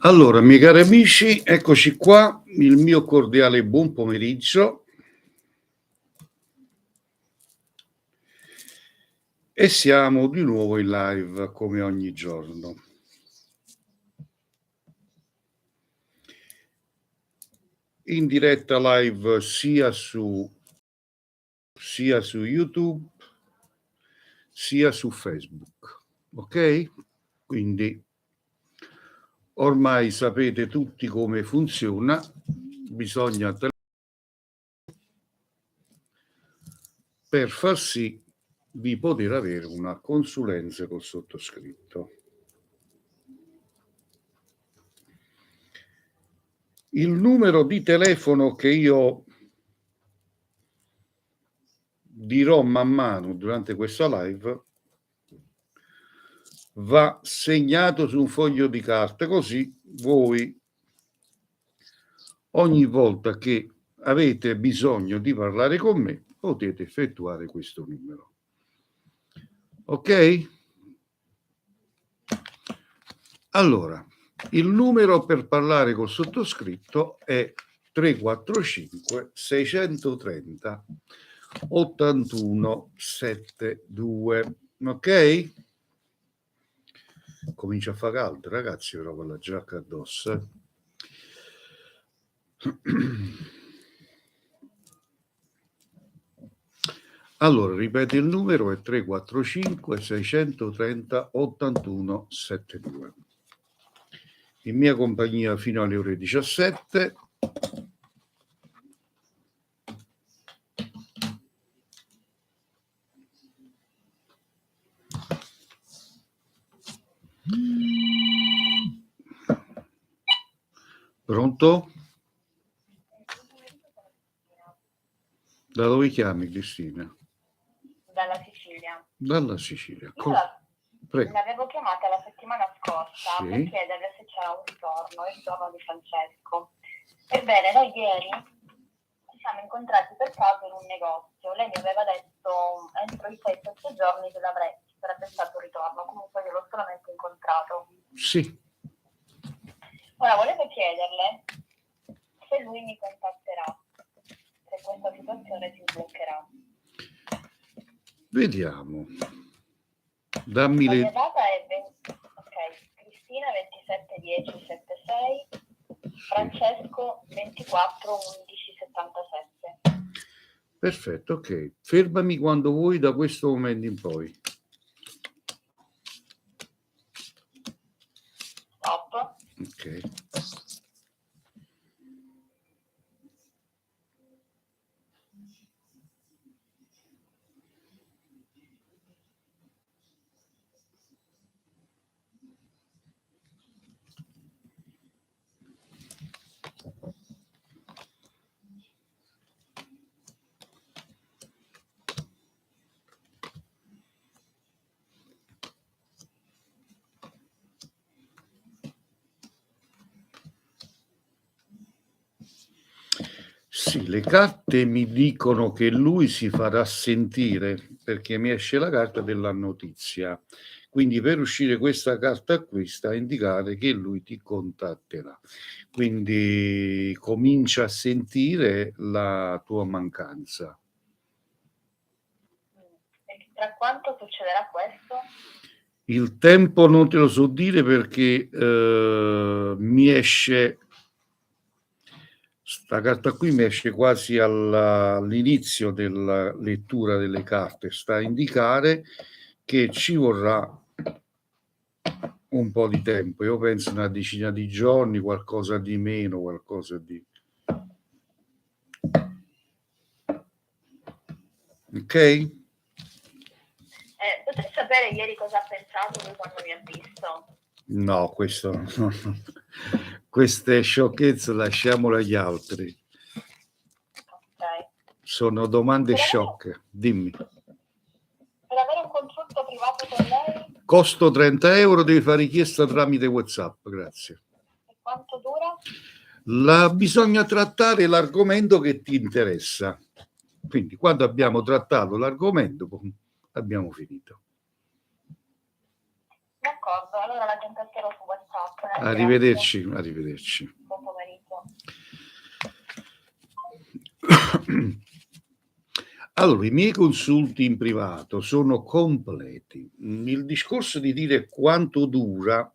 Allora, miei cari amici, eccoci qua, il mio cordiale buon pomeriggio. E siamo di nuovo in live come ogni giorno. In diretta live sia su YouTube sia su Facebook, ok? Quindi ormai sapete tutti come funziona, bisogna per far sì di poter avere una consulenza col sottoscritto. Il numero di telefono che io dirò man mano durante questa live va segnato su un foglio di carta, così voi ogni volta che avete bisogno di parlare con me potete effettuare questo numero. Ok? Allora, il numero per parlare col sottoscritto è 345 630 81 72. Ok? Comincia a fare caldo, ragazzi, però con la giacca addosso. Allora, ripeto, il numero è 345 630 81 72. In mia compagnia fino alle ore 17. Pronto? Da dove chiami, Cristina? Dalla Sicilia. Dalla Sicilia. Prego. L'avevo chiamata la settimana scorsa, sì, per chiederle se c'era un ritorno, il ritorno di Francesco. Ebbene, noi ieri ci siamo incontrati per caso in un negozio. Lei mi aveva detto entro i 6-7 giorni che sarebbe stato un ritorno, comunque io l'ho solamente incontrato. Sì. Ora volevo chiederle se lui mi contatterà, se questa situazione si sbloccherà. Vediamo. Dammi la le... mia data è Cristina 271076, Francesco 241177. Perfetto, ok. Fermami quando vuoi da questo momento in poi. Stop. Ok. Sì, le carte mi dicono che lui si farà sentire perché mi esce la carta della notizia. Quindi per uscire questa carta qui sta a indicare che lui ti contatterà. Quindi comincia a sentire la tua mancanza. E tra quanto succederà questo? Il tempo non te lo so dire perché mi esce... Sta carta qui mi esce quasi all'inizio della lettura delle carte, sta a indicare che ci vorrà un po' di tempo, io penso una decina di giorni, qualcosa di meno, qualcosa di... Ok? Potrei sapere ieri cosa ha pensato lui quando mi ha visto? No, questo no. Queste sciocchezze lasciamole agli altri. Ok. Sono domande sciocche, dimmi. Per avere un consulto privato con lei? Costo 30 euro, devi fare richiesta tramite WhatsApp, grazie. E quanto dura? Bisogna trattare l'argomento che ti interessa. Quindi quando abbiamo trattato l'argomento abbiamo finito. D'accordo, allora la contatterò su WhatsApp. WhatsApp. Arrivederci, arrivederci. Buon pomeriggio. Allora, i miei consulti in privato sono completi. Il discorso di dire quanto dura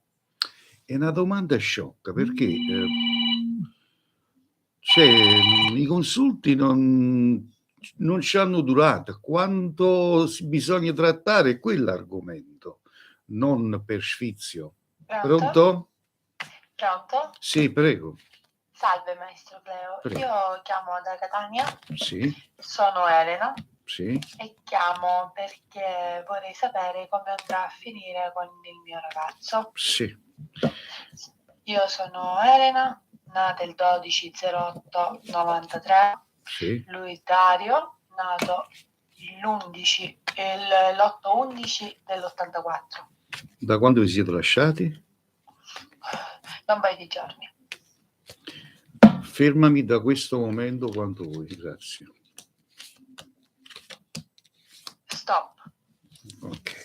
è una domanda sciocca, perché i consulti non ci hanno durata. Quanto bisogna trattare è quell'argomento, non per sfizio. Pronto? Pronto? Sì, prego. Salve maestro Cleo, Prego. io chiamo da Catania, Sì, sono Elena sì. e chiamo perché vorrei sapere come andrà a finire con il mio ragazzo. Sì. Io sono Elena, nata il 12/08/93, Sì. lui Dario, nato l'8/11 dell'84. Da quando vi siete lasciati? Da un paio di giorni. Fermami da questo momento quanto vuoi, grazie. Stop. Ok.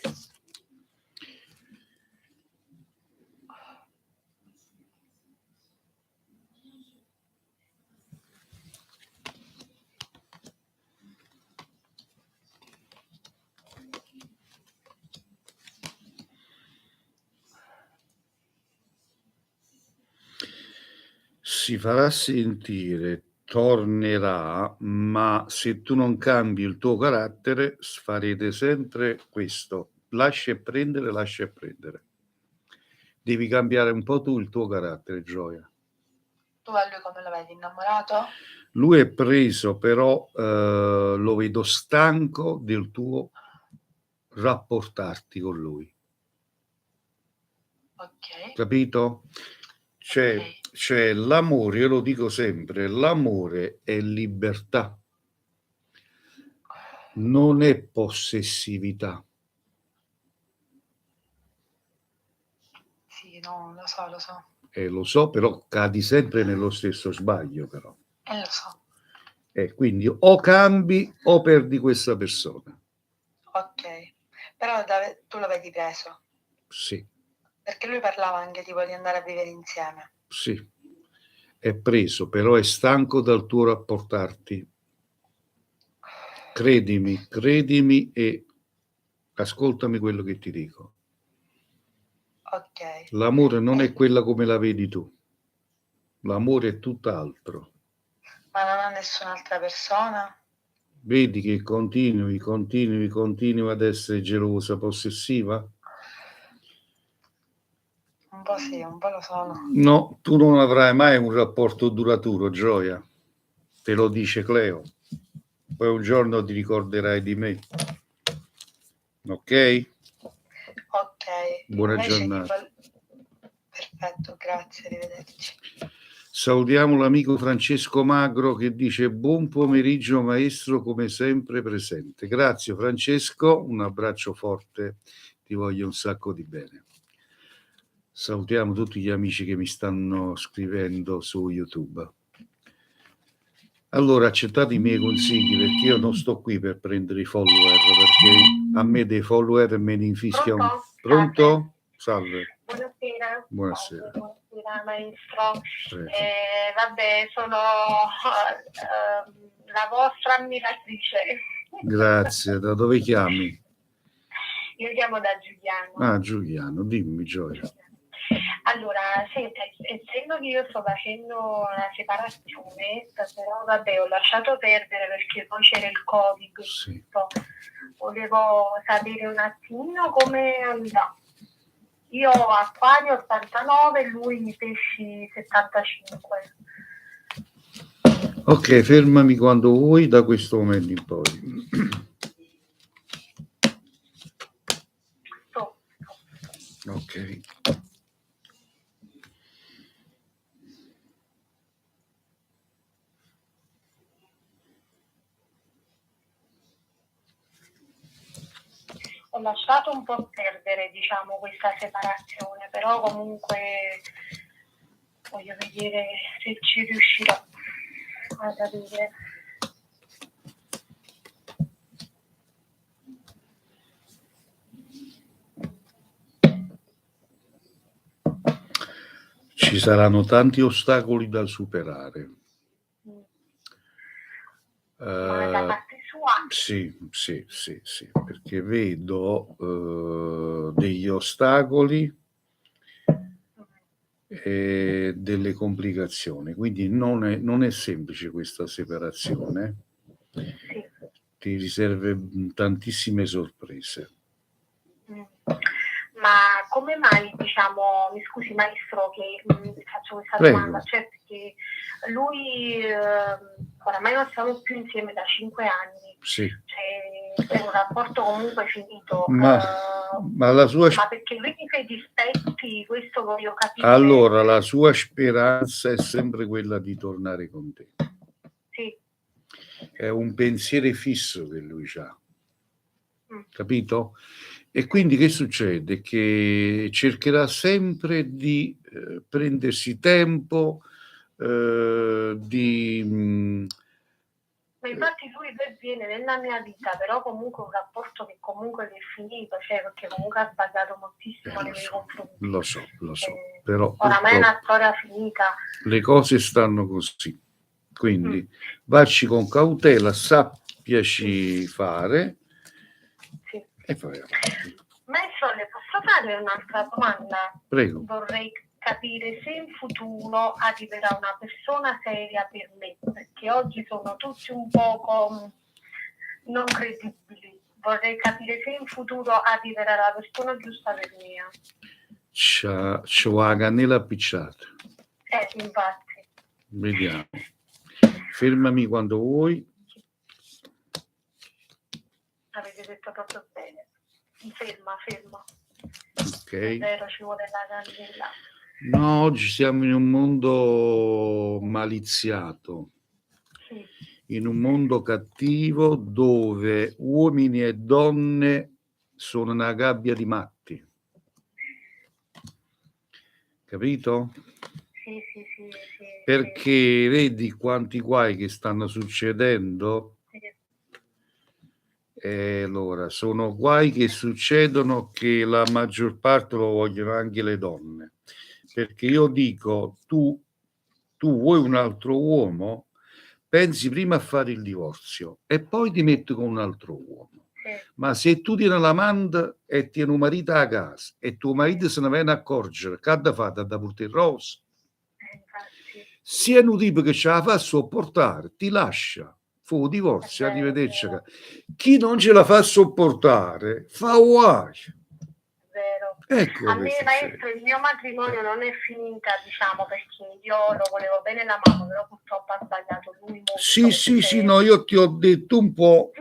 Si farà sentire, tornerà, ma se tu non cambi il tuo carattere, farete sempre questo. Lascia e prendere, lascia e prendere. Devi cambiare un po' tu il tuo carattere, Gioia. Tu a lui come lo vedi? Innamorato? Lui è preso, però lo vedo stanco del tuo rapportarti con lui. Ok. Capito? C'è l'amore, io lo dico sempre, l'amore è libertà, non è possessività. Sì, no, lo so. Lo so, però cadi sempre nello stesso sbaglio, però. Lo so. Quindi o cambi o perdi questa persona. Ok. Però tu lo vedi preso? Sì, Perché lui parlava anche tipo di andare a vivere insieme. sì, è preso, però è stanco dal tuo rapportarti. Credimi e ascoltami quello che ti dico. Ok. L'amore non è quella come la vedi tu. L'amore è tutt'altro. Ma non ha nessun'altra persona? Vedi che continui ad essere gelosa, possessiva? Un po' sì, un po' lo sono. No, tu non avrai mai un rapporto duraturo, Gioia. Te lo dice Cleo. Poi un giorno ti ricorderai di me. Ok? Ok. Buona Invece giornata. Perfetto, grazie, arrivederci. Salutiamo l'amico Francesco Magro che dice buon pomeriggio maestro, come sempre presente. Grazie Francesco, un abbraccio forte, ti voglio un sacco di bene. Salutiamo tutti gli amici che mi stanno scrivendo su YouTube. Allora accettate i miei consigli, perché io non sto qui per prendere i follower, perché a me dei follower me ne infischia un... Pronto? Salve. Buonasera. Buonasera. Buonasera maestro. Prego. Vabbè, sono la vostra ammiratrice. Grazie. Da dove chiami? Io chiamo da Giuliano. Ah, Giuliano, dimmi Gioia. Allora, senta, essendo che io sto facendo una separazione, però vabbè, ho lasciato perdere perché poi c'era il Covid. Sì. Volevo sapere un attimino come andrà. Io Acquario 89, lui Pesci 75. Ok, fermami quando vuoi da questo momento in poi. Ok. Ho lasciato un po' perdere, diciamo, questa separazione, però comunque voglio vedere se ci riuscirò a capire. ci saranno tanti ostacoli da superare. Ma da parte sua? Sì, perché vedo degli ostacoli e delle complicazioni, quindi non è semplice questa separazione, Sì. ti riserve tantissime sorprese. Ma come mai, diciamo, mi scusi maestro che faccio questa Prego. domanda, cioè perché lui oramai non siamo più insieme da 5 anni, Sì. cioè, è un rapporto comunque finito, Ma la sua ma perché lui mi fa i dispetti, questo voglio capire. allora la sua speranza è sempre quella di tornare con te. Sì. È un pensiero fisso che lui ha, capito? E quindi che succede? Che cercherà sempre di prendersi tempo, di... Ma infatti lui viene nella mia vita, però comunque un rapporto che comunque è finito, cioè perché comunque ha sbagliato moltissimo nei miei confronti. Lo so, però oramai è una storia finita. Le cose stanno così, quindi vacci con cautela, sappiaci fare e poi avanti. Maestro, le posso fare un'altra domanda? Prego. Vorrei capire se in futuro arriverà una persona seria per me, perché oggi sono tutti un poco non credibili. Vorrei capire se in futuro arriverà la persona giusta per me. C'ho la cannella appicciata. Infatti. Vediamo. Fermami quando vuoi. Avete detto proprio bene. Ferma. Ok. È vero, ci vuole la candela. No, oggi siamo in un mondo maliziato, in un mondo cattivo dove uomini e donne sono una gabbia di matti. Capito? Sì. Perché vedi quanti guai che stanno succedendo? E allora, sono guai che succedono che la maggior parte lo vogliono anche le donne. Perché io dico, tu vuoi un altro uomo? Pensi prima a fare il divorzio e poi ti metti con un altro uomo. Ma se tu tieni l'amante e tieni un marito a casa e tuo marito se ne viene a accorgere, che ha fatto da portare rosa? Se è un tipo che ce la fa sopportare, ti lascia. Fu divorzio, arrivederci. Chi non ce la fa sopportare fa guai. Ecco, a me, maestro, il mio matrimonio non è finita, diciamo, perché io lo volevo bene la mamma, però purtroppo ha sbagliato lui molto. Sì, no, io ti ho detto un po'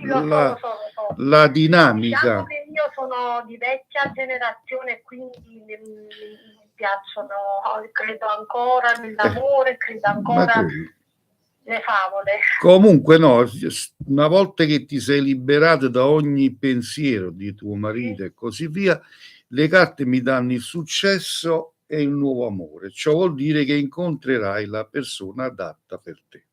lo so. la dinamica. Diciamo che io sono di vecchia generazione, quindi mi piacciono, credo ancora nell'amore, credo ancora le favole. Comunque no, una volta che ti sei liberato da ogni pensiero di tuo marito e così via, le carte mi danno il successo e il nuovo amore. Ciò vuol dire che incontrerai la persona adatta per te.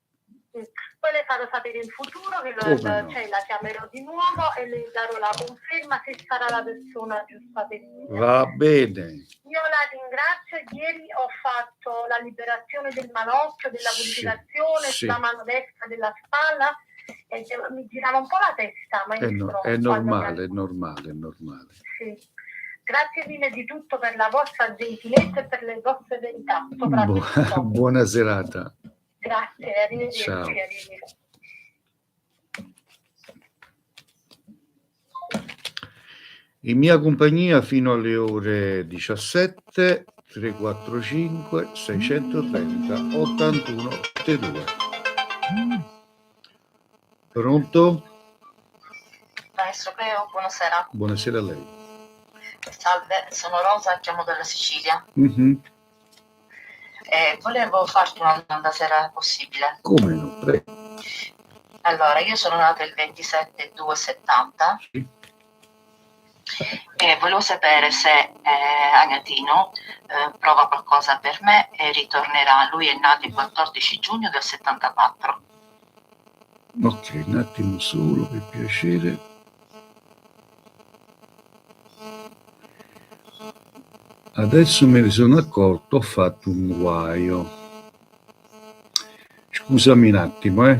Poi le farò sapere in futuro che la chiamerò di nuovo e le darò la conferma se sarà la persona giusta per me. Va bene. Io la ringrazio. Ieri ho fatto la liberazione del manocchio, della purificazione sulla mano destra della spalla e mi girava un po' la testa, maestro. È normale. Sì. Grazie mille di tutto per la vostra gentilezza e per le vostre verità. Buona serata. Grazie, arrivederci. Ciao. In mia compagnia fino alle ore 17 345 630 81 72. Pronto? Maestro Cleo, buonasera. Buonasera a lei. Salve, sono Rosa, chiamo dalla Sicilia. Volevo farti una domanda se era possibile. Come no? Prego. Allora, io sono nata il 27/2/70 e volevo sapere se Agatino prova qualcosa per me e ritornerà. Lui è nato il 14 giugno del 74. Ok, un attimo solo, per piacere. Adesso me ne sono accorto, ho fatto un guaio. Scusami un attimo, eh.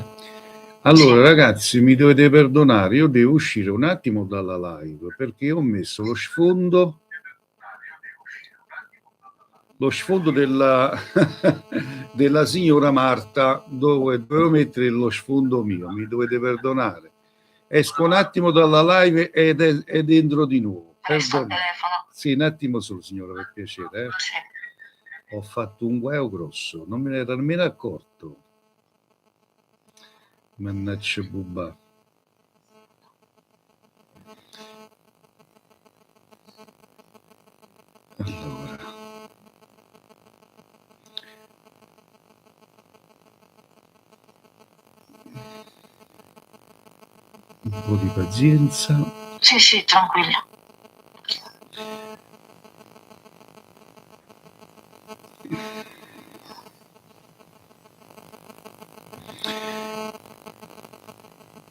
Allora, ragazzi, mi dovete perdonare, io devo uscire un attimo dalla live perché ho messo lo sfondo della, della signora Marta, dove dovevo mettere lo sfondo mio, mi dovete perdonare. Esco un attimo dalla live ed entro di nuovo. Resta al telefono. Sì, un attimo solo, signora, per piacere. Sì. Ho fatto un guaio grosso, non me ne ero nemmeno accorto. Mannaggia bubba. Allora. Un po' di pazienza. Sì, tranquillo.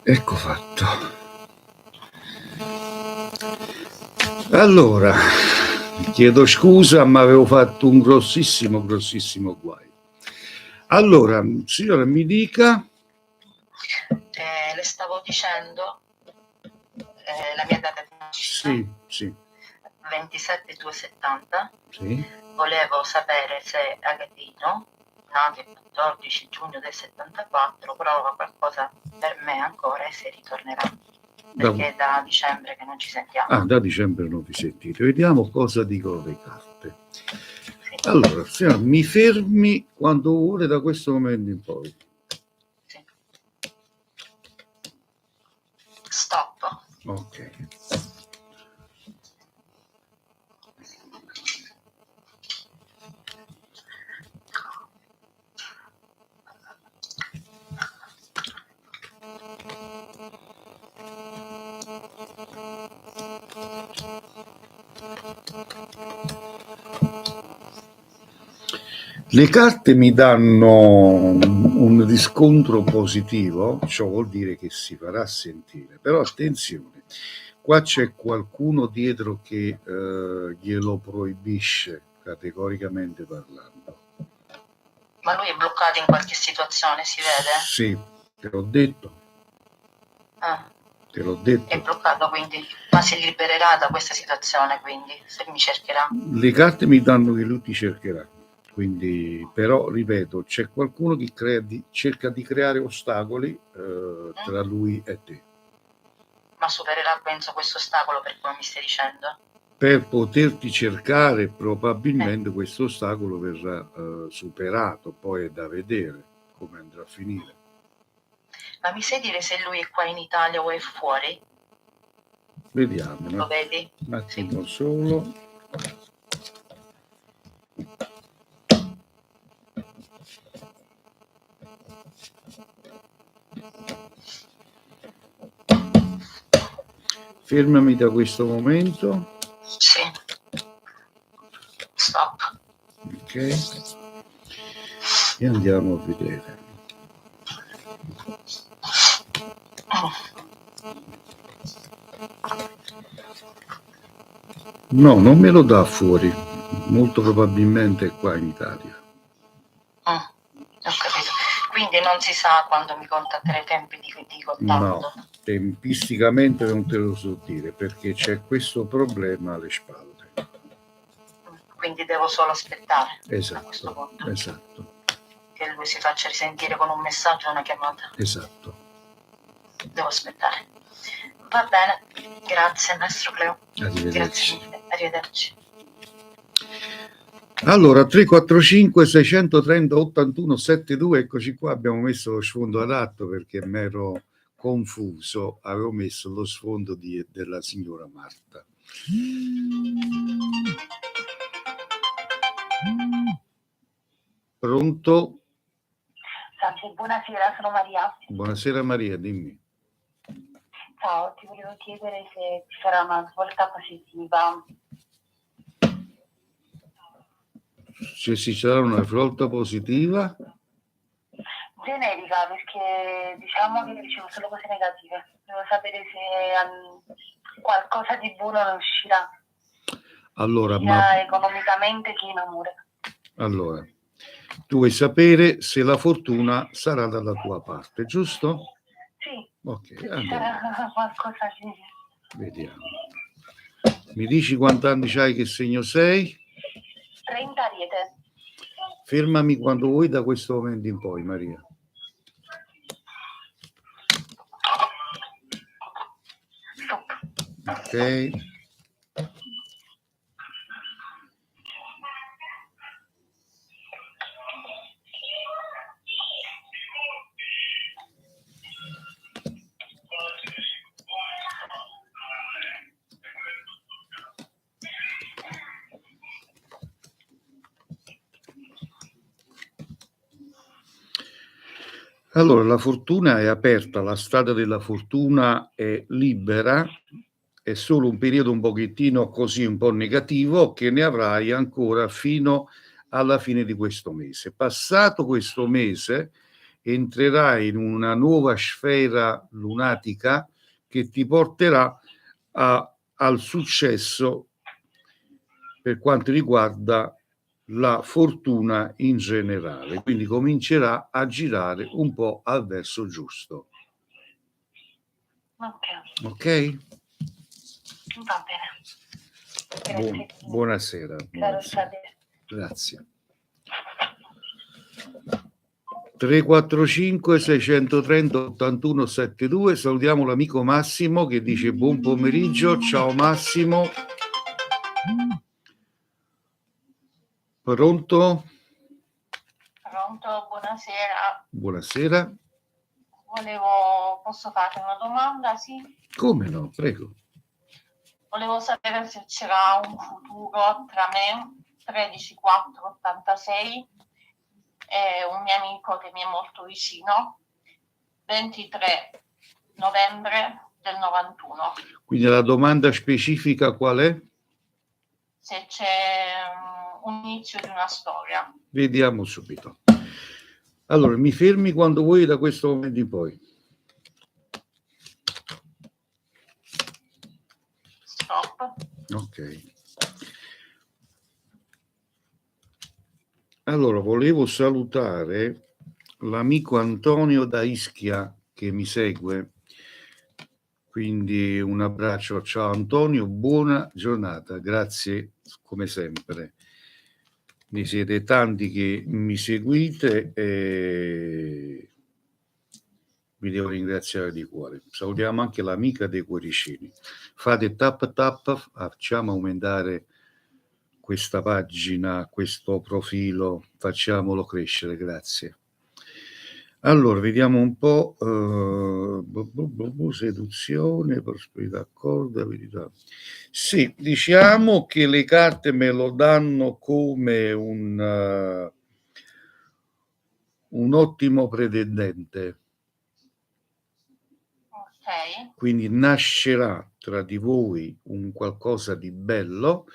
Ecco fatto. Allora, chiedo scusa, ma avevo fatto un grossissimo guaio. Allora, signora, mi dica. Le stavo dicendo la mia data di nascita. Sì. 27/2/70. Sì. Volevo sapere se Agatino, nato il 14 giugno del 74, prova qualcosa per me ancora e se ritornerà. Perché è da dicembre che non ci sentiamo. Ah, da dicembre non vi sentite. Vediamo cosa dicono le carte. Sì. Allora, signora, mi fermi quando vuole da questo momento in poi. Sì. Stop. Ok. Le carte mi danno un riscontro positivo, ciò vuol dire che si farà sentire, però attenzione, qua c'è qualcuno dietro che glielo proibisce categoricamente parlando. Ma lui è bloccato in qualche situazione, si vede? Sì, te l'ho detto. Te l'ho detto. È bloccato, quindi, ma si libererà da questa situazione, quindi, se mi cercherà. Le carte mi danno che lui ti cercherà. Quindi, però, ripeto, c'è qualcuno che cerca di creare ostacoli tra lui e te. Ma supererà, penso, questo ostacolo per come mi stai dicendo? Per poterti cercare, probabilmente questo ostacolo verrà superato, poi è da vedere come andrà a finire. Ma mi sai dire se lui è qua in Italia o è fuori? Vediamo. Lo vedi? Un attimo solo. Fermami da questo momento. Sì. Stop. Ok. E andiamo a vedere. No, non me lo dà fuori. Molto probabilmente è qua in Italia. Ho capito. Quindi non si sa quando mi contatterà i tempi di contatto? No, tempisticamente non te lo so dire perché c'è questo problema alle spalle. Quindi devo solo aspettare. Esatto, a questo punto. Esatto. Che lui si faccia risentire con un messaggio o una chiamata. Esatto. Devo aspettare. Va bene, grazie maestro Cleo. Arrivederci. Grazie mille, arrivederci. Allora, 345 630 81 72, eccoci qua, abbiamo messo lo sfondo adatto perché mi ero confuso, avevo messo lo sfondo della signora Marta. Pronto? Sì, buonasera, sono Maria. Buonasera Maria, dimmi. Ciao, ti volevo chiedere se ci sarà una svolta positiva. Se ci sarà una svolta positiva? Generica, perché diciamo che ricevo solo cose negative. Devo sapere se qualcosa di buono ne uscirà. Allora, sia economicamente che in amore. allora, tu vuoi sapere se la fortuna sarà dalla tua parte, giusto? Sì, Ok, se allora, c'era qualcosa che... vediamo. Mi dici quanti anni c'hai, che segno sei? 30 Ariete. Fermami quando vuoi da questo momento in poi, Maria. Stop. Ok. Allora, la fortuna è aperta, la strada della fortuna è libera, è solo un periodo un pochettino così, un po' negativo, che ne avrai ancora fino alla fine di questo mese. Passato questo mese, entrerai in una nuova sfera lunatica che ti porterà al successo per quanto riguarda la fortuna in generale, quindi comincerà a girare un po' al verso giusto. Ok, Ok? va bene. Buonasera. Caro Xavier. Grazie. 345 630 81 72. Salutiamo l'amico Massimo che dice buon pomeriggio. Ciao Massimo. Pronto? Pronto, buonasera. Buonasera. Posso fare una domanda? Sì. Come no? Prego. Volevo sapere se c'era un futuro tra me, 13486, e un mio amico che mi è molto vicino, 23 novembre del 91. Quindi la domanda specifica qual è? Se c'è un inizio di una storia. Vediamo subito. Allora, mi fermi quando vuoi da questo momento in poi. Stop. Ok. Allora, volevo salutare l'amico Antonio da Ischia che mi segue. Quindi un abbraccio, ciao Antonio, buona giornata, grazie come sempre. Ne siete tanti che mi seguite e vi devo ringraziare di cuore. Salutiamo anche l'amica dei cuoricini. Fate tap tap, facciamo aumentare questa pagina, questo profilo, facciamolo crescere, grazie. Allora, vediamo un po', seduzione, prosperità, accordo, abilità. Sì, diciamo che le carte me lo danno come un ottimo pretendente. Ok. Quindi nascerà tra di voi un qualcosa di bello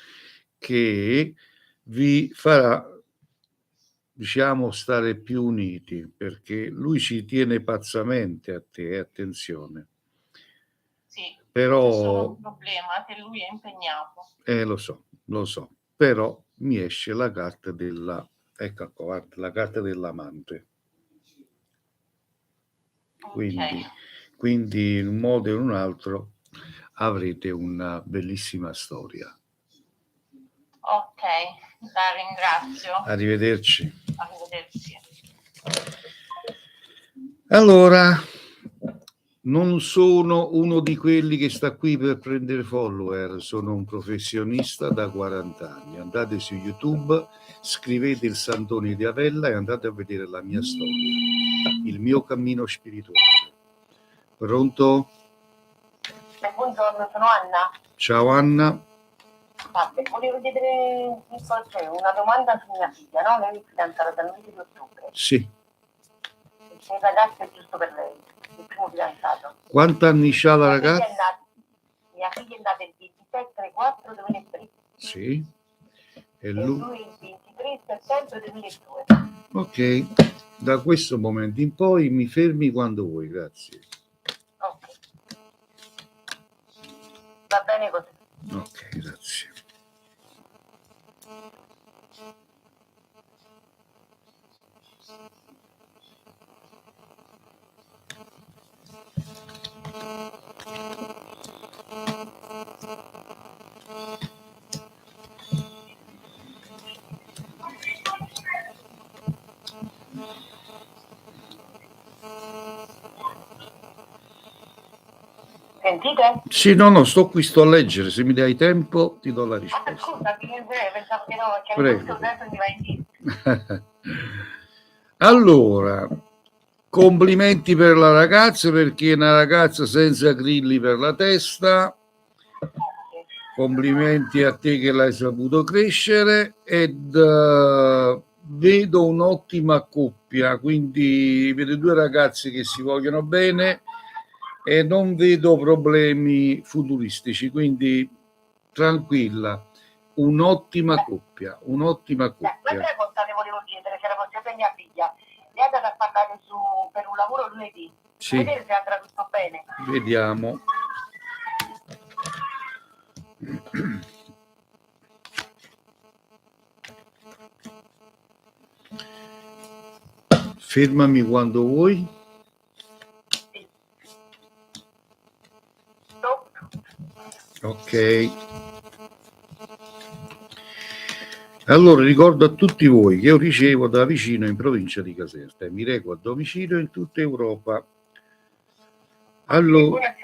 che vi farà, diciamo, stare più uniti, perché lui ci tiene pazzamente a te, attenzione. Sì, Però c'è solo un problema, che lui è impegnato. lo so, però mi esce la carta della, ecco qua, guarda, la carta dell'amante. Quindi in un modo o in un altro avrete una bellissima storia. Ok, la ringrazio. Arrivederci. Arrivederci. Allora, non sono uno di quelli che sta qui per prendere follower, sono un professionista da 40 anni. Andate su YouTube, scrivete il Santoni di Avella e andate a vedere la mia storia, il mio cammino spirituale. Pronto? Buongiorno, sono Anna. Ciao Anna. Volevo chiedere una domanda su mia figlia, no? Lei è fidanzata dal mese di ottobre. Sì. Il ragazzo è giusto per lei, il primo fidanzato. Quanti anni ha la ragazza? Mia figlia è nata il 27/4/2003. Sì. E lui il 23 settembre 2002. Ok, da questo momento in poi mi fermi quando vuoi, grazie. Ok. Va bene così. Ok, grazie. Sentite? Sì, no, sto qui, sto a leggere. Se mi dai tempo, ti do la Ah, risposta. scusa, pensavo che no, perché Prego. adesso mi va in Allora, complimenti per la ragazza, perché è una ragazza senza grilli per la testa. Complimenti a te che l'hai saputo crescere ed vedo un'ottima coppia, quindi vedo due ragazzi che si vogliono bene e non vedo problemi futuristici, quindi tranquilla, un'ottima coppia, un'ottima coppia. Un'altra cosa le volevo chiedere, se la posso chiedere mia figlia. Lei è andata a parlare per un lavoro lunedì. Sì. Vedete se andrà tutto bene. Vediamo. Fermami quando vuoi. Sì. Stop. Ok. Allora ricordo a tutti voi che io ricevo da vicino in provincia di Caserta e mi reco a domicilio in tutta Europa. Allora,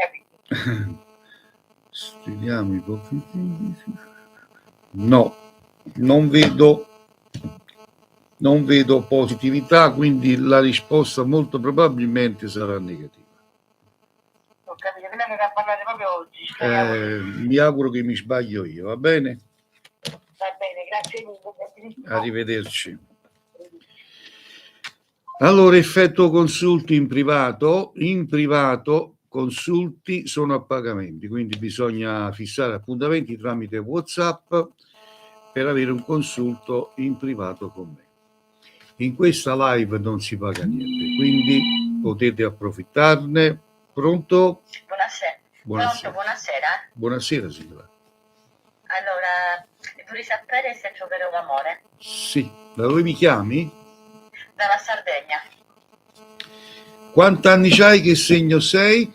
studiamo i conflitti. No, non vedo positività, quindi la risposta molto probabilmente sarà negativa. Ho capito, quella che a parlare proprio oggi. Mi auguro che mi sbaglio io, va bene? Va bene, grazie mille. Arrivederci. Allora, effettuo consulti in privato. In privato consulti sono a pagamenti, quindi bisogna fissare appuntamenti tramite WhatsApp per avere un consulto in privato con me. In questa live non si paga niente, quindi potete approfittarne. Pronto? Buonasera. Buonasera. Pronto, buonasera. Buonasera, signora. Allora, vorrei sapere se troverò l'amore. Sì. Da dove mi chiami? Dalla Sardegna. Quanti anni c'hai? Che segno sei?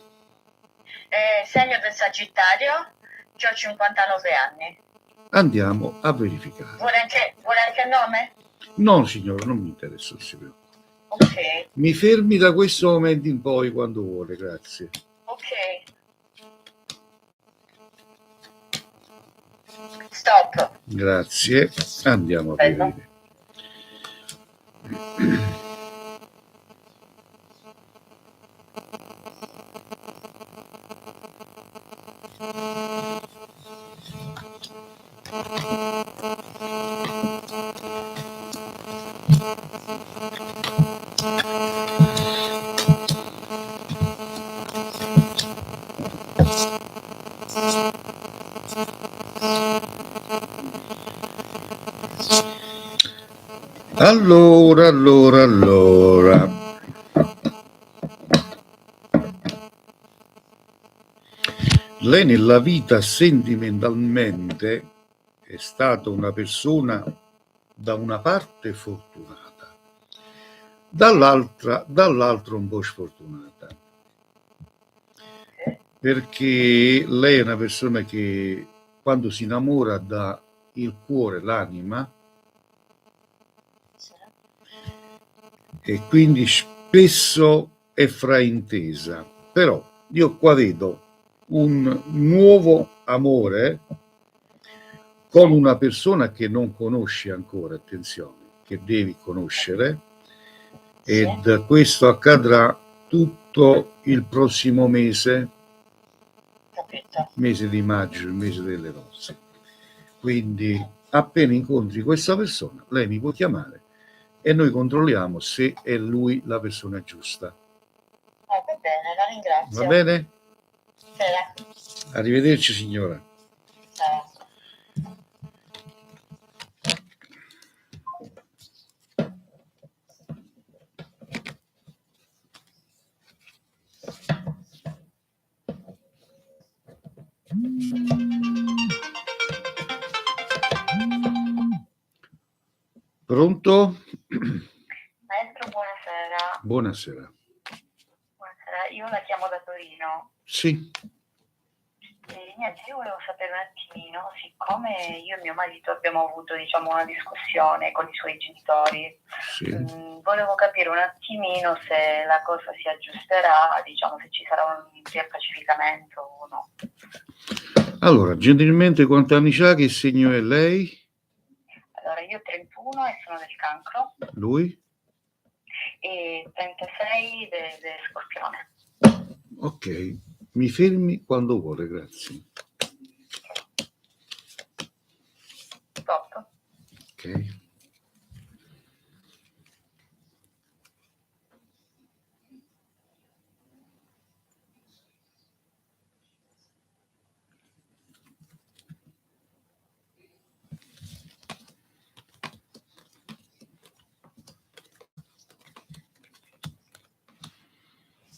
Segno del Sagittario, ho 59 anni. Andiamo a verificare. Vuole anche il nome? No, signora, non mi interessa, non si preoccupi. Ok. Mi fermi da questo momento in poi quando vuole, grazie. Ok. Stop. Grazie. Andiamo a Bello. vedere. Allora. Lei nella vita sentimentalmente è stata una persona da una parte fortunata, dall'altro un po' sfortunata, perché lei è una persona che quando si innamora dà il cuore, l'anima, e quindi spesso è fraintesa. Però io qua vedo un nuovo amore con una persona che non conosci ancora, attenzione, che devi conoscere, ed questo accadrà tutto il prossimo mese, mese di maggio, il mese delle nozze. Quindi appena incontri questa persona, lei mi può chiamare e noi controlliamo se è lui la persona giusta. Va bene, la ringrazio. Va bene? Sì. Arrivederci, signora. Pronto? Maestro, buonasera. Buonasera. Buonasera, io la chiamo da Torino. Sì, E niente, io volevo sapere un attimino, siccome io e mio marito abbiamo avuto, diciamo, una discussione con i suoi genitori, sì. volevo capire un attimino se la cosa si aggiusterà, diciamo, se ci sarà un riappacificamento o no. Allora, gentilmente quanti anni ha? Che segno è lei? Allora, io ho 31 e sono del Cancro Lui? e 36 del Scorpione. Ok, mi fermi quando vuole, grazie. Top. Ok.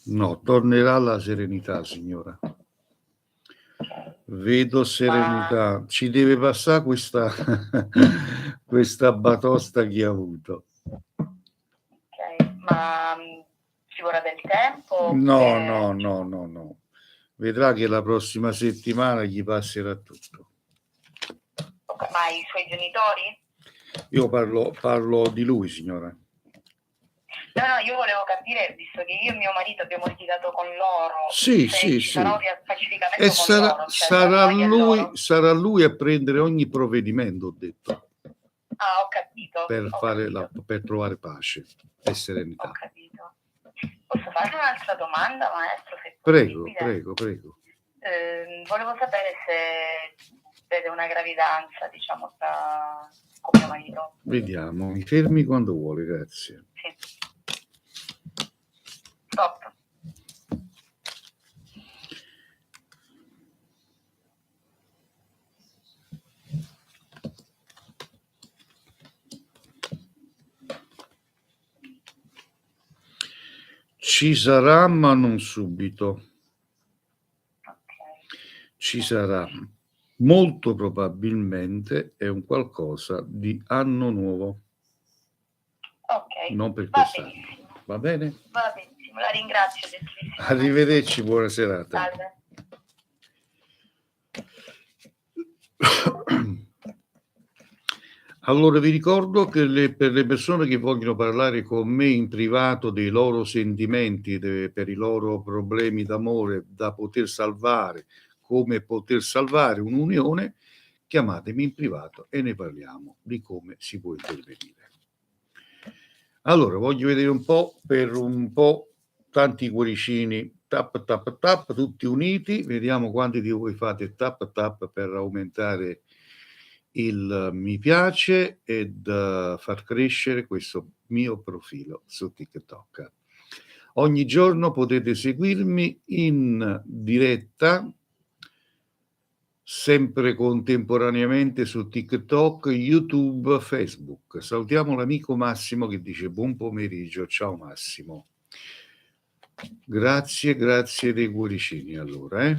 No, tornerà la serenità, signora. Vedo serenità. Ci deve passare questa, questa batosta che ha avuto. Ok, ma ci vorrà del tempo? No, oppure- no. Vedrà che la prossima settimana gli passerà tutto. Ok, ma i suoi genitori? Io parlo di lui, signora. No, io volevo capire, visto che io e mio marito abbiamo litigato con loro, Sì, se sì, ci sì. sarà un riappacificamento E con loro, cioè tra noi e loro. sarà lui a prendere ogni provvedimento, ho detto, Ah, ho capito, per trovare pace e ho serenità. capito. Posso fare un'altra domanda, maestro, se è Prego. possibile? Volevo sapere se vede una gravidanza, diciamo, con mio marito. Vediamo, mi fermi quando vuole, grazie. Sì. Stop. Ci sarà, ma non subito. Ok. Ci sarà. Molto probabilmente è un qualcosa di anno nuovo, Ok, non per va quest'anno. benissimo. Va bene? Va benissimo, la ringrazio, gentilissimo. Arrivederci, buona serata. Salve. Allora vi ricordo che per le persone che vogliono parlare con me in privato dei loro sentimenti, per i loro problemi d'amore da poter salvare, come poter salvare un'unione, chiamatemi in privato e ne parliamo di come si può intervenire. Allora, voglio vedere un po' tanti cuoricini, tap, tutti uniti, vediamo quanti di voi fate tap per aumentare il mi piace ed far crescere questo mio profilo su TikTok. Ogni giorno potete seguirmi in diretta, sempre contemporaneamente su TikTok, YouTube, Facebook. Salutiamo l'amico Massimo che dice buon pomeriggio, ciao Massimo. Grazie dei cuoricini allora.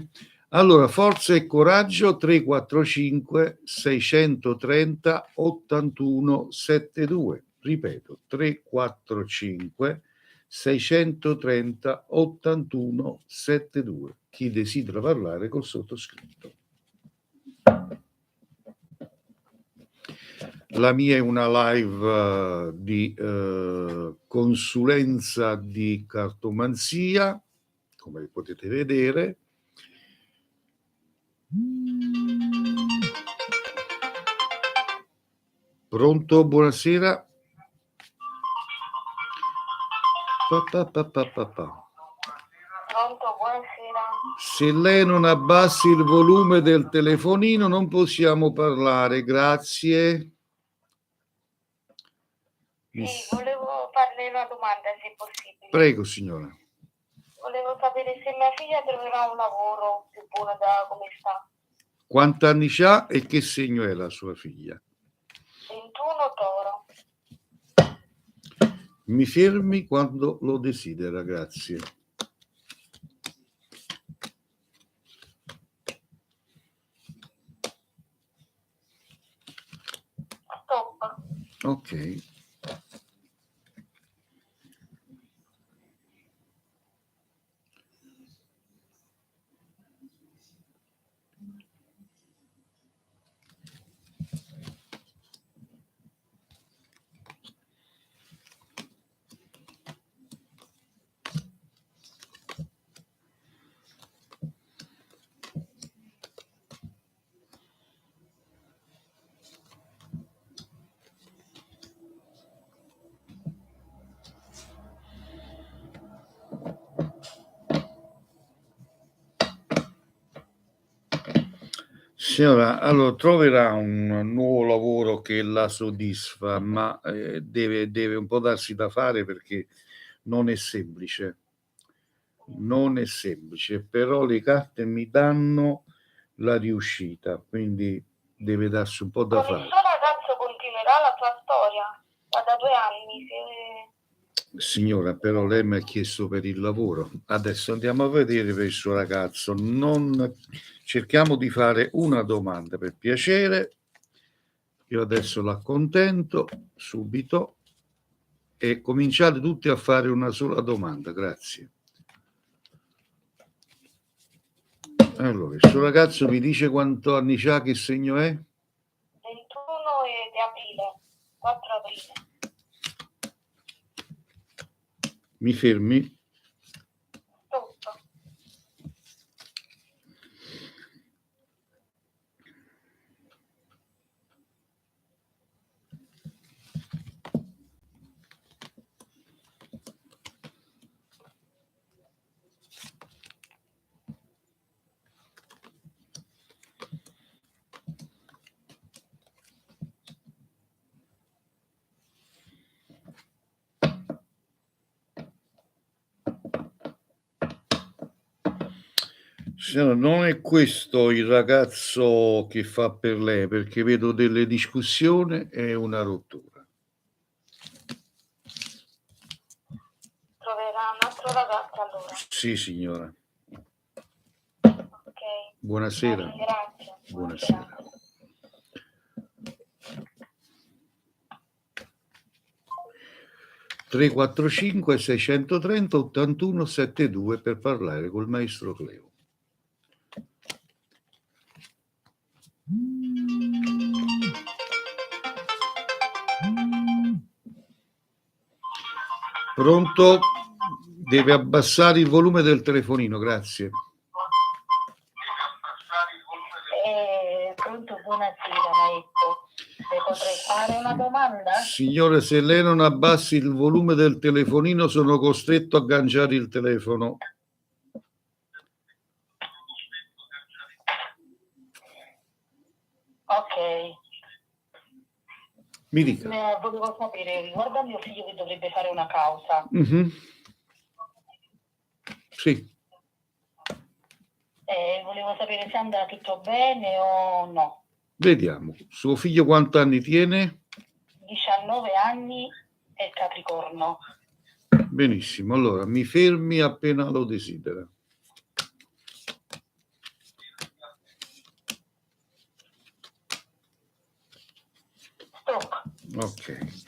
Allora, forza e coraggio 345 630 81 72. Ripeto, 345 630 81 72. Chi desidera parlare col sottoscritto. La mia è una live di consulenza di cartomanzia, come potete vedere. Pronto? Buonasera. Pronto, buonasera. Se lei non abbassi il volume del telefonino non possiamo parlare, grazie. Sì, volevo farle una domanda, se è possibile. Prego, signora. Volevo sapere se mia figlia troverà un lavoro più buono da come sta. Quanti anni ha e che segno è la sua figlia? 21 Toro. Mi fermi quando lo desidera, grazie. Stop. Ok. Signora, allora troverà un nuovo lavoro che la soddisfa, ma, deve un po' darsi da fare perché non è semplice. Non è semplice, però le carte mi danno la riuscita, quindi deve darsi un po' da Con il fare. suo ragazzo continuerà la sua storia? Da 2 anni. Signora, però lei mi ha chiesto per il lavoro. Adesso andiamo a vedere per il suo ragazzo. Cerchiamo di fare una domanda per piacere. Io adesso l'accontento subito e cominciate tutti a fare una sola domanda. Grazie. Allora, il suo ragazzo mi dice quanto anni ha, che segno è? 21 di aprile, 4 aprile. Mi fermi? Tutto. Signora, non è questo il ragazzo che fa per lei, perché vedo delle discussioni e una rottura. Troverà un altro ragazzo allora. Sì, signora. Ok. Buonasera. Grazie. Buonasera. Tre quattro cinque 630 81 72 per parlare col maestro Cleo. Pronto? Deve abbassare il volume del telefonino, grazie. Pronto, buonasera maestro. Le potrei fare una domanda? Signore, se lei non abbassi il volume del telefonino sono costretto a agganciare il telefono. Ok. Mi dica. Volevo sapere, riguardo a mio figlio che dovrebbe fare una causa. Sì. Volevo sapere se andrà tutto bene o no. Vediamo. Suo figlio quanti anni tiene? 19 anni e Capricorno. Benissimo. Allora, mi fermi appena lo desidera. Stop. Ok.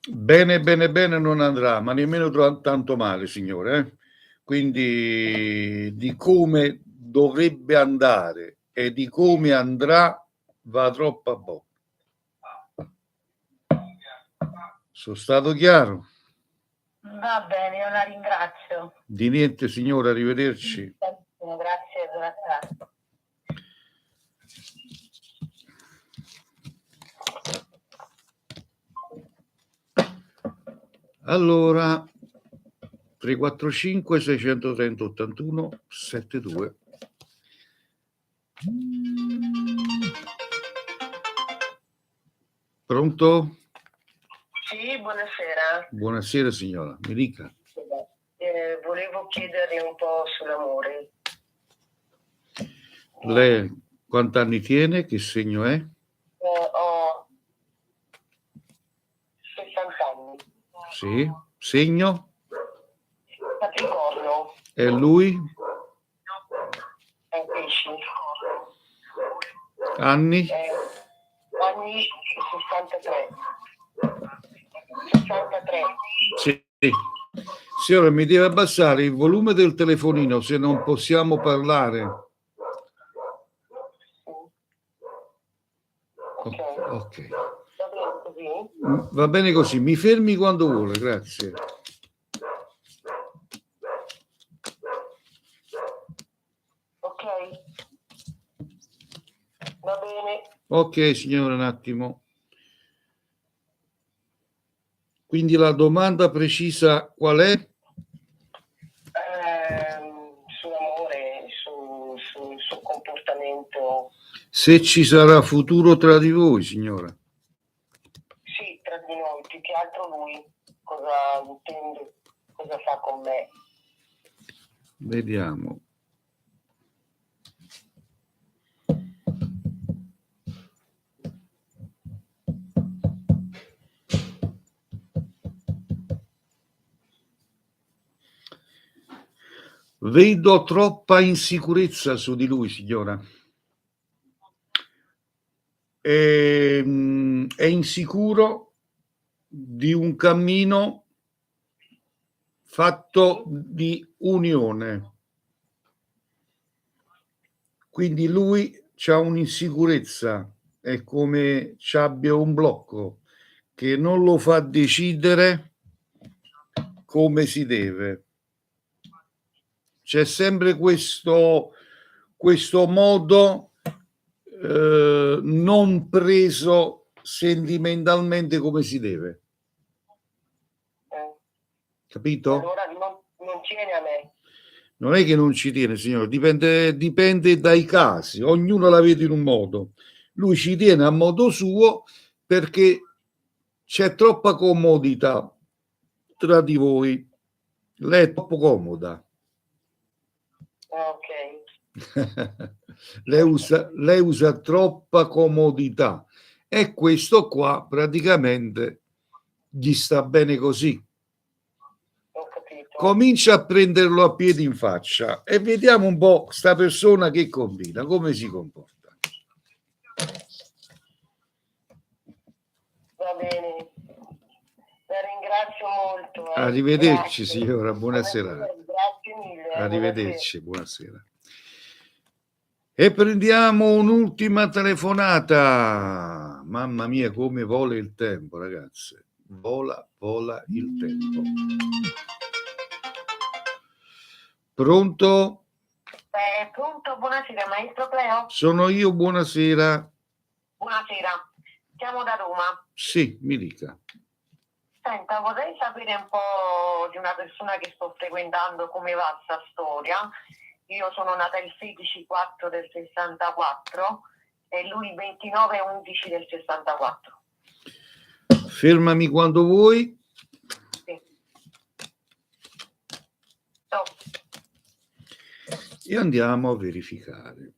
Bene, bene, bene non andrà, ma nemmeno tanto male, signore. Quindi di come dovrebbe andare e di come andrà va troppo a poco. Sono stato chiaro? Va bene, io la ringrazio. Di niente, signore, arrivederci. Grazie, buona serata. Allora, 345 630 81 72. Pronto? Sì, buonasera. Buonasera signora, mi dica. Volevo chiederle un po' sull'amore. Lei quanti anni tiene? Che segno è? Ho 60 anni. Sì. Segno? Capricorno. E lui? È pesci. Anni? Anni 63. 63. Sì. Signora, mi deve abbassare il volume del telefonino se non possiamo parlare. Ok. Ok. Va bene così? Va bene così, mi fermi quando vuole, grazie. Ok. Va bene. Ok, signore, un attimo. Quindi la domanda precisa qual è? Sull'amore, sul comportamento. Se ci sarà futuro tra di voi, signora. Sì, tra di noi, più che altro lui. Cosa intende? Cosa fa con me? Vediamo. Vedo troppa insicurezza su di lui, signora. È insicuro di un cammino fatto di unione. Quindi lui c'ha un'insicurezza, è come c'abbia un blocco che non lo fa decidere come si deve. C'è sempre questo modo non preso sentimentalmente come si deve. Capito? Allora non tiene a me. Non è che non ci tiene, signore, dipende dai casi, ognuno la vede in un modo. Lui ci tiene a modo suo perché c'è troppa comodità tra di voi. Lei è troppo comoda. Ok. lei usa troppa comodità e questo qua praticamente gli sta bene così. Ho capito. Comincia a prenderlo a piedi in faccia e vediamo un po' sta persona che combina, come si comporta. Va bene. La ringrazio molto. Arrivederci, Grazie. signora, buonasera. Grazie mille. Arrivederci, buonasera. E prendiamo un'ultima telefonata. Mamma mia, come vola il tempo, ragazze. Vola il tempo. Pronto? Pronto, buonasera, maestro Cleo? Sono io, buonasera. Buonasera, chiamo da Roma. Sì, mi dica. Senta, vorrei sapere un po' di una persona che sto frequentando, come va sta storia. Io sono nata il 16/4 del 64 e lui il 29/11 del 64. Fermami quando vuoi. Sì. Stop. E andiamo a verificare.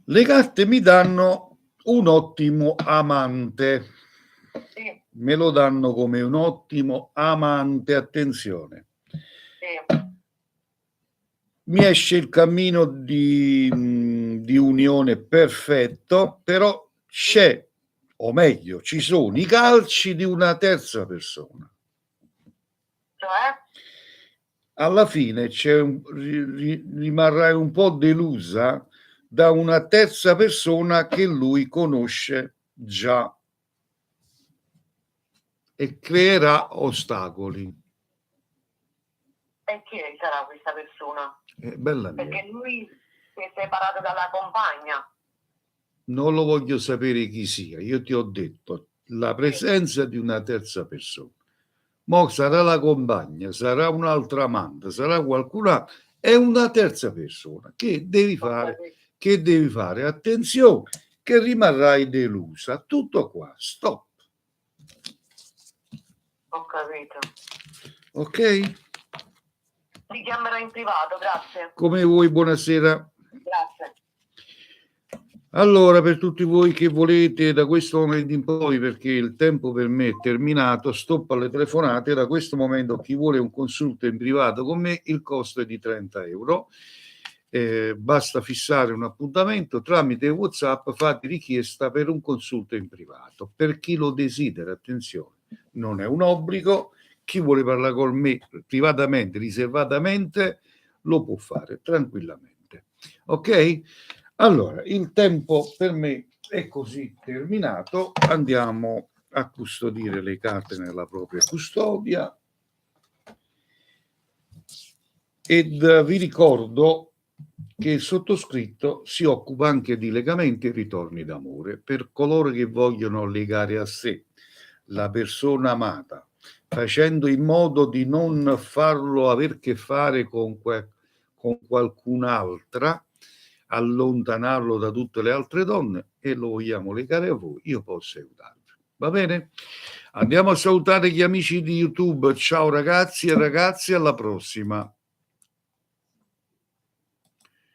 Le carte mi danno un ottimo amante. Sì, Me lo danno come un ottimo amante, attenzione. sì. Mi esce il cammino di unione perfetto, però c'è, o meglio, ci sono i calci di una terza persona. Cioè? Alla fine rimarrai un po' delusa da una terza persona che lui conosce già e creerà ostacoli. E chi sarà questa persona? Bella mia. Perché lui si è separato dalla compagna. Non lo voglio sapere chi sia, io ti ho detto la presenza di una terza persona. Mo sarà la compagna, sarà un'altra amante, sarà qualcuna, è una terza persona. Che devi fare? Che devi fare? Attenzione, che rimarrai delusa. Tutto qua, stop. Ho capito. Ok? Ti chiamerò in privato, grazie. Come vuoi, buonasera. Grazie. Allora, per tutti voi che volete da questo momento in poi, perché il tempo per me è terminato, stop alle telefonate. Da questo momento chi vuole un consulto in privato con me, il costo è di 30 euro. basta fissare un appuntamento tramite WhatsApp, fate richiesta per un consulto in privato. Per chi lo desidera, attenzione, non è un obbligo, chi vuole parlare con me privatamente, riservatamente, lo può fare tranquillamente. Ok? Allora, il tempo per me è così terminato, andiamo a custodire le carte nella propria custodia ed vi ricordo che il sottoscritto si occupa anche di legamenti e ritorni d'amore per coloro che vogliono legare a sé la persona amata, facendo in modo di non farlo aver che fare con qualcun'altra, allontanarlo da tutte le altre donne, e lo vogliamo legare a voi, io posso aiutarvi. Va bene? Andiamo a salutare gli amici di YouTube. Ciao ragazzi e ragazzi, alla prossima.